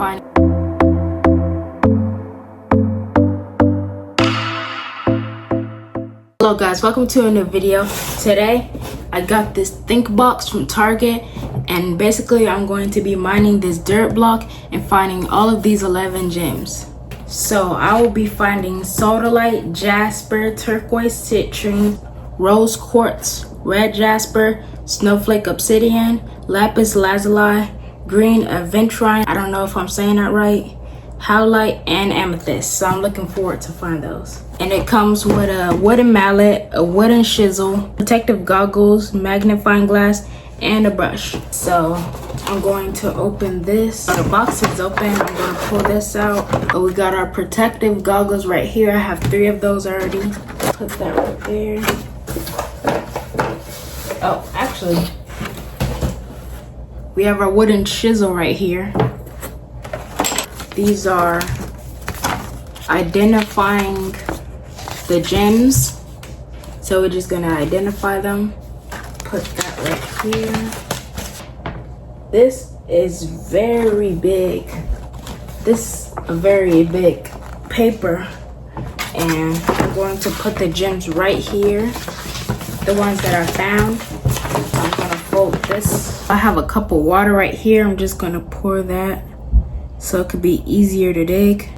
finding. Hello guys, welcome to a new video. Today I got this think box from Target, and basically I'm going to be mining this dirt block and finding all of these 11 gems. So I will be finding sodalite, jasper, turquoise citrine, rose quartz, red jasper, snowflake obsidian, lapis lazuli, green aventurine, I don't know if I'm saying that right, howlite, and amethyst. So I'm looking forward to find those. And it comes with a wooden mallet, a wooden chisel, protective goggles, magnifying glass, and a brush. So I'm going to open this. The box is open. I'm going to pull this out. We got our protective goggles right here. I have 3 of those already. Put that right there. Oh, actually, we have our wooden chisel right here. These are identifying the gems. So we're just gonna identify them. Put that right here. This is very big. This is a very big paper. And I'm going to put the gems right here. The ones that I found. So I'm gonna fold this. I have a cup of water right here. I'm just gonna pour that so it could be easier to dig.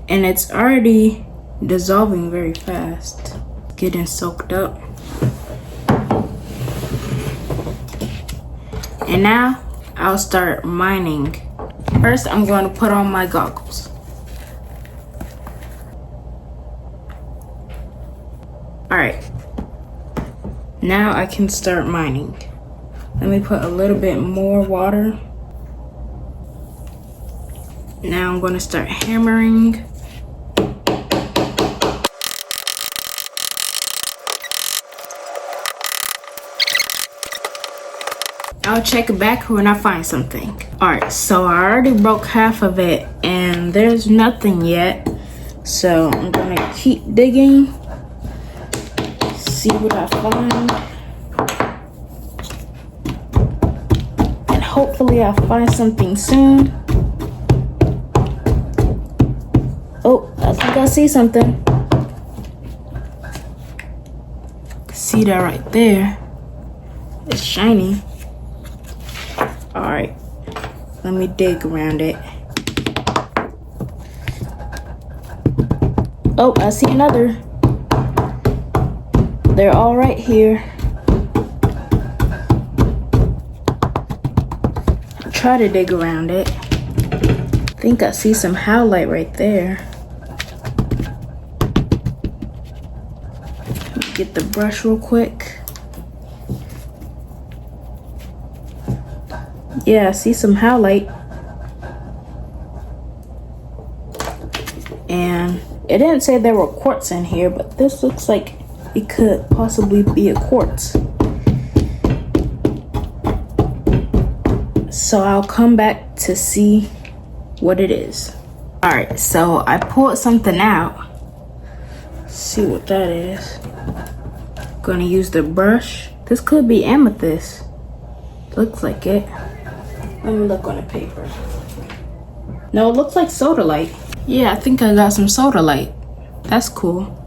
And it's already dissolving very fast. Getting soaked up. And now I'll start mining. First, I'm going to put on my goggles. Alright. Now I can start mining. Let me put a little bit more water. Now I'm going to start hammering. I'll check back when I find something. Alright, so I already broke half of it and there's nothing yet. So I'm going to keep digging. See what I find. And hopefully I'll find something soon. Oh, I think I see something. See that right there? It's shiny. Alright, let me dig around it. Oh, I see another. They're all right here. I'll try to dig around it. I think I see some howlite right there. Get the brush real quick. Yeah, I see some howlite. And it didn't say there were quartz in here, but this looks like it could possibly be a quartz. So I'll come back to see what it is. Alright, so I pulled something out. Let's see what that is. Gonna use the brush. This could be amethyst. Looks like it. Let me look on the paper. No, it looks like sodalite. Yeah, I think I got some sodalite. That's cool.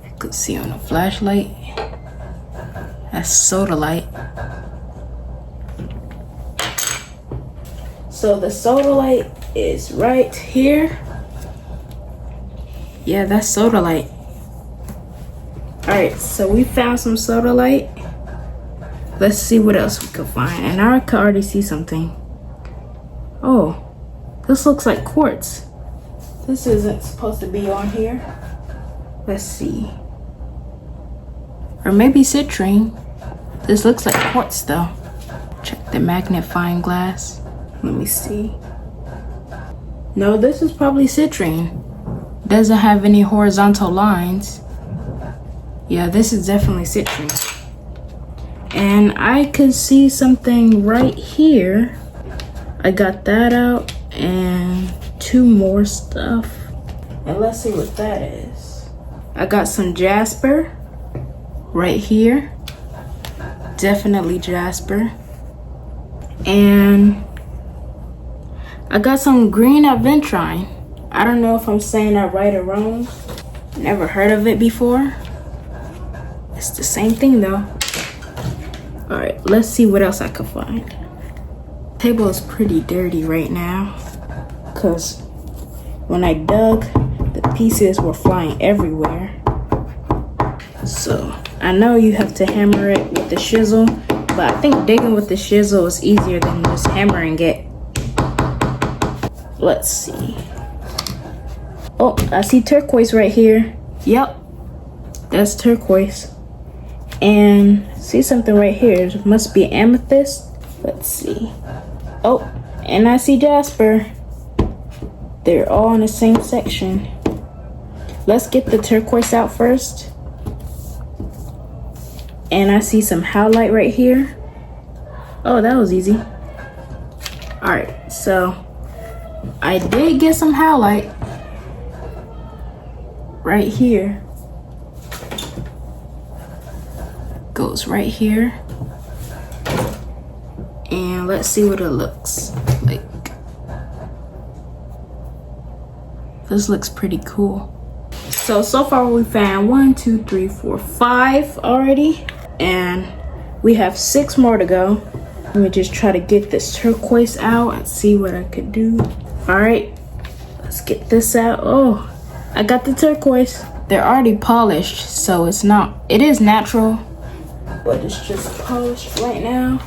You could see on the flashlight. That's sodalite. So the sodalite is right here. Yeah, that's sodalite. Alright, so we found some sodalite. Let's see what else we can find. And I can already see something. Oh, this looks like quartz. This isn't supposed to be on here. Let's see. Or maybe citrine. This looks like quartz though. Check the magnifying glass. Let me see. No, this is probably citrine. Doesn't have any horizontal lines. Yeah, this is definitely citrine. And I could see something right here. I got that out and 2 more stuff. And let's see what that is. I got some jasper right here. Definitely jasper. And I got some green aventurine. I don't know if I'm saying that right or wrong. Never heard of it before. It's the same thing though. All right, let's see what else I could find. Table is pretty dirty right now because when I dug, the pieces were flying everywhere. So I know you have to hammer it with the chisel, but I think digging with the chisel is easier than just hammering it. Let's see. Oh, I see turquoise right here. Yep, that's turquoise. And see something right here. It must be amethyst. Let's see. Oh, and I see jasper. They're all in the same section. Let's get the turquoise out first. And I see some howlite right here. Oh, that was easy. All right, so I did get some howlite right here. Goes right here. And let's see what it looks like. This looks pretty cool. So far we found 1, 2, 3, 4, 5 already. And we have 6 more to go. Let me just try to get this turquoise out and see what I could do. All right, let's get this out. Oh, I got the turquoise. They're already polished, so it is natural, but it's just polished right now.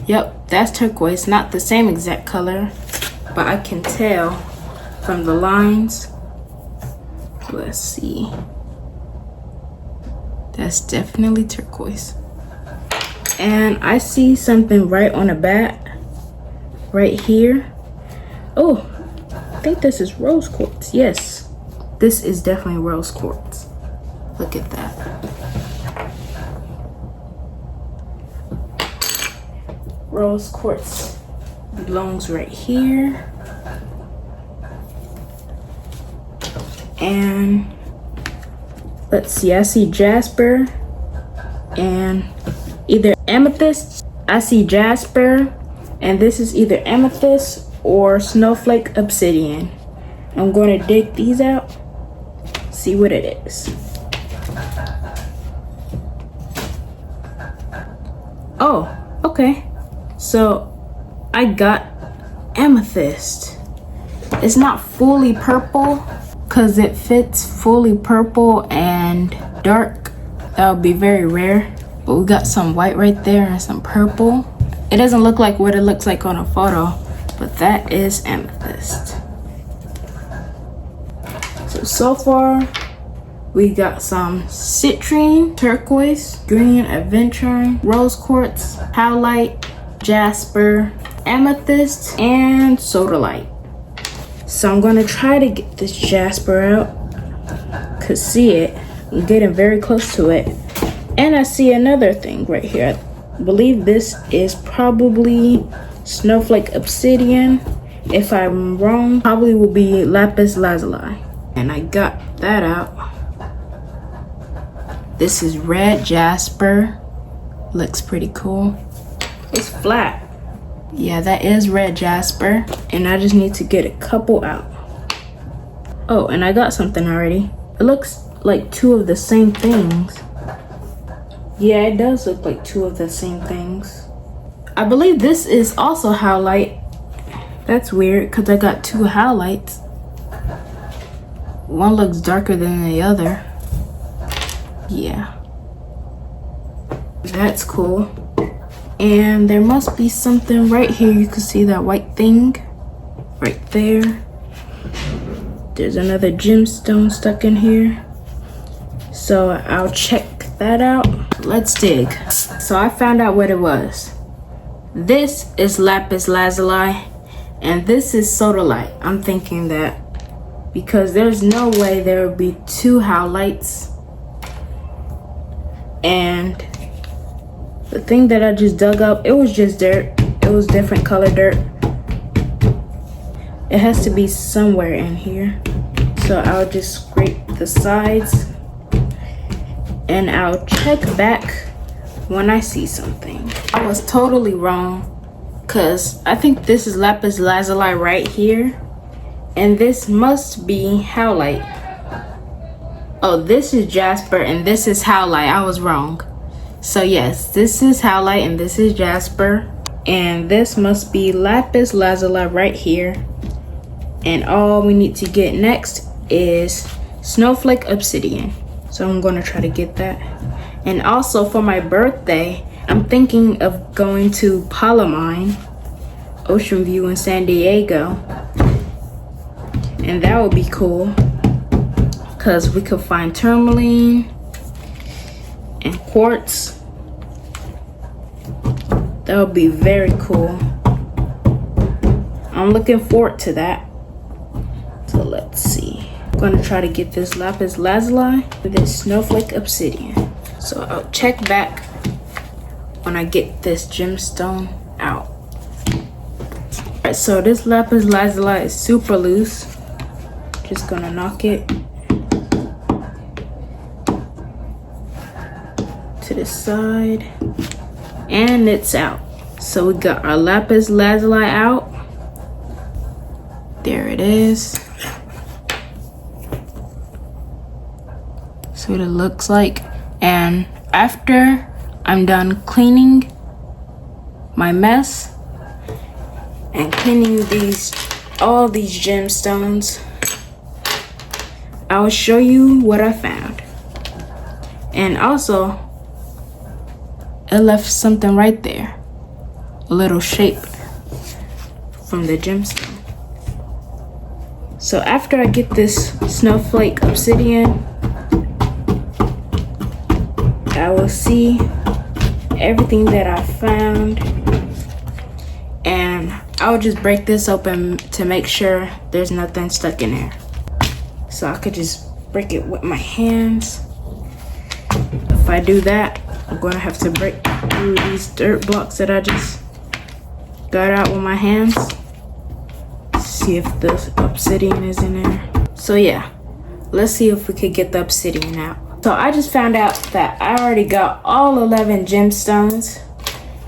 Yep, that's turquoise, not the same exact color, but I can tell from the lines. Let's see. That's definitely turquoise. And I see something right on the back, right here. Oh, I think this is rose quartz. Yes, this is definitely rose quartz. Look at that. Rose quartz belongs right here. And let's see, I see jasper and either amethyst. I see jasper, and this is either amethyst or snowflake obsidian. I'm going to dig these out, see what it is. Oh, okay. So I got amethyst. It's not fully purple because it fits fully purple and dark. That would be very rare. But we got some white right there and some purple. It doesn't look like what it looks like on a photo, but that is amethyst. So far, we got some citrine, turquoise, green aventurine, rose quartz, howlite, jasper, amethyst, and sodalite. So I'm gonna try to get this jasper out. Could see it. I'm getting very close to it. And I see another thing right here. I believe this is probably snowflake obsidian. If I'm wrong, probably will be lapis lazuli. And I got that out. This is red jasper. Looks pretty cool. It's flat. Yeah, that is red jasper. And I just need to get a couple out. Oh, and I got something already. It looks like 2 of the same things. Yeah, it does look like 2 of the same things. I believe this is also howlite. That's weird because I got 2 howlites. One looks darker than the other. Yeah. That's cool. And there must be something right here. You can see that white thing right there. There's another gemstone stuck in here. So I'll check that out. Let's dig. So I found out what it was. This is lapis lazuli and this is sodalite. I'm thinking that because there's no way there would be 2 howlites. And the thing that I just dug up, it was just dirt. It was different color dirt. It has to be somewhere in here. So I'll just scrape the sides and I'll check back when I see something. I was totally wrong. because I think this is lapis lazuli right here, and this must be howlite. Oh, this is jasper and this is howlite. I was wrong. So yes, this is howlite and this is jasper, and this must be lapis lazuli right here. And all we need to get next is snowflake obsidian. So I'm gonna try to get that. And also for my birthday, I'm thinking of going to Palomine, Ocean View in San Diego. And that would be cool, because we could find tourmaline and quartz. That would be very cool. I'm looking forward to that. So let's see. I'm gonna try to get this lapis lazuli with this snowflake obsidian. So I'll check back when I get this gemstone out. Alright, so this lapis lazuli is super loose. Just gonna knock it to the side, and it's out. So we got our lapis lazuli out. There it is. So what it looks like. And after I'm done cleaning my mess and cleaning all these gemstones, I will show you what I found. And also, it left something right there, a little shape from the gemstone. So after I get this snowflake obsidian, I will see everything that I found, and I will just break this open to make sure there's nothing stuck in there. So I could just break it with my hands. If I do that, I'm gonna have to break through these dirt blocks that I just got out with my hands. See if the obsidian is in there. So yeah, let's see if we could get the obsidian out. So I just found out that I already got all 11 gemstones,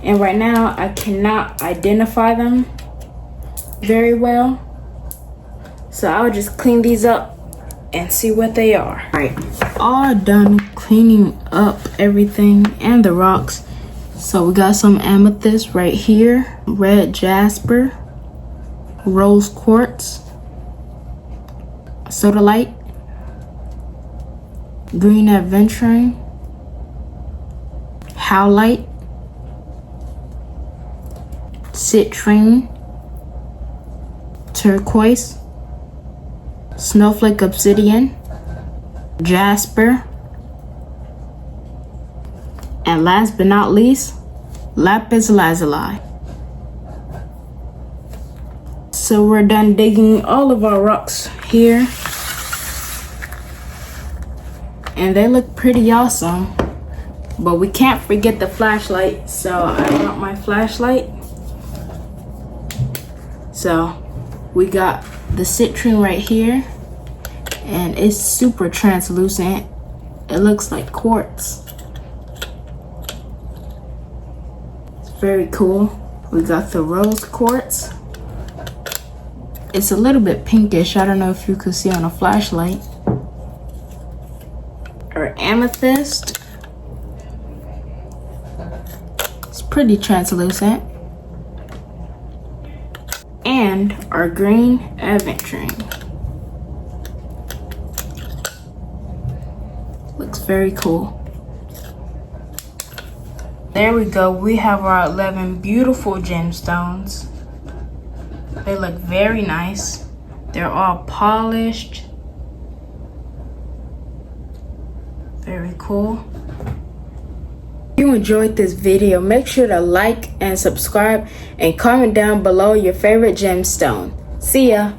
and right now I cannot identify them very well. So I will just clean these up and see what they are. Alright, all done cleaning up everything and the rocks. So we got some amethyst right here, red jasper, rose quartz, sodalite, green aventurine, howlite, citrine, turquoise, snowflake obsidian, jasper, and last but not least, lapis lazuli. So we're done digging all of our rocks here, and they look pretty awesome, but we can't forget the flashlight. So I brought my flashlight. So we got the citrine right here, and it's super translucent. It looks like quartz. It's very cool. We got the rose quartz. It's a little bit pinkish. I don't know if you could see on a flashlight. Our amethyst. It's pretty translucent. And our green aventurine. Looks very cool. There we go. We have our 11 beautiful gemstones. They look very nice. They're all polished. Very cool. If you enjoyed this video, make sure to like and subscribe and comment down below your favorite gemstone. See ya.